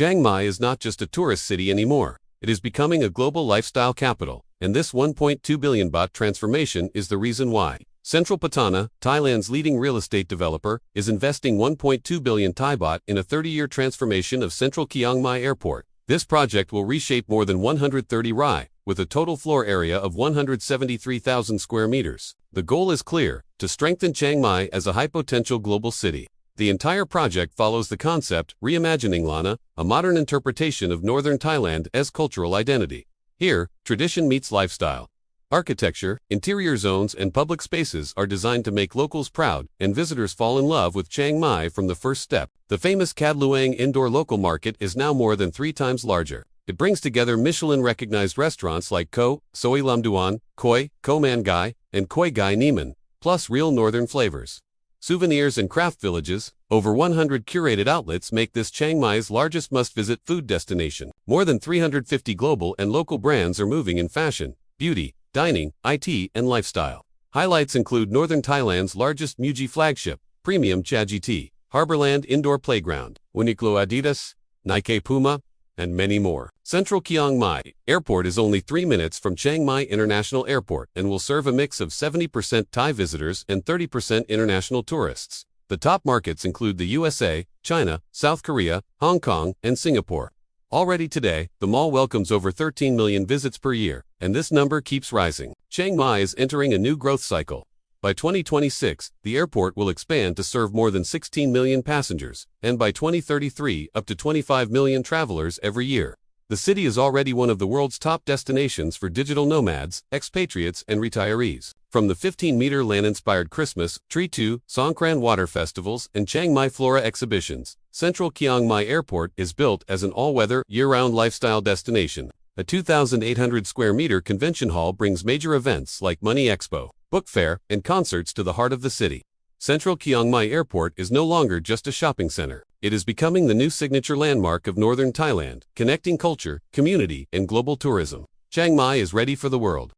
Chiang Mai is not just a tourist city anymore. It is becoming a global lifestyle capital, and this 1.2 billion baht transformation is the reason why. Central Patana, Thailand's leading real estate developer, is investing 1.2 billion Thai baht in a 30-year transformation of Central Chiang Mai Airport. This project will reshape more than 130 rai, with a total floor area of 173,000 square meters. The goal is clear: to strengthen Chiang Mai as a high-potential global city. The entire project follows the concept, reimagining Lana, a modern interpretation of northern Thailand as cultural identity. Here, tradition meets lifestyle. Architecture, interior zones and public spaces are designed to make locals proud, and visitors fall in love with Chiang Mai from the first step. The famous Kad Luang indoor local market is now more than 3 times larger. It brings together Michelin-recognized restaurants like Ko, Soi Lam Duan, Koi, Ko Man Gai, and Koi Gai Nieman, plus real northern flavors. Souvenirs and craft villages, over 100 curated outlets make this Chiang Mai's largest must-visit food destination. More than 350 global and local brands are moving in fashion, beauty, dining, IT, and lifestyle. Highlights include northern Thailand's largest Muji flagship, Premium Chagiti, Harborland Indoor Playground, Uniqlo Adidas, Nike Puma, and many more. Central Chiang Mai Airport is only 3 minutes from Chiang Mai International Airport and will serve a mix of 70% Thai visitors and 30% international tourists. The top markets include the USA, China, South Korea, Hong Kong, and Singapore. Already today, the mall welcomes over 13 million visits per year, and this number keeps rising. Chiang Mai is entering a new growth cycle. By 2026, the airport will expand to serve more than 16 million passengers, and by 2033, up to 25 million travelers every year. The city is already one of the world's top destinations for digital nomads, expatriates, and retirees. From the 15-meter Lana-inspired Christmas, Tree 2, Songkran water festivals, and Chiang Mai flora exhibitions, Central Chiang Mai Airport is built as an all-weather, year-round lifestyle destination. A 2,800-square-meter convention hall brings major events like Money Expo, book fair, and concerts to the heart of the city. Central Chiang Mai Airport is no longer just a shopping center. It is becoming the new signature landmark of northern Thailand, connecting culture, community, and global tourism. Chiang Mai is ready for the world.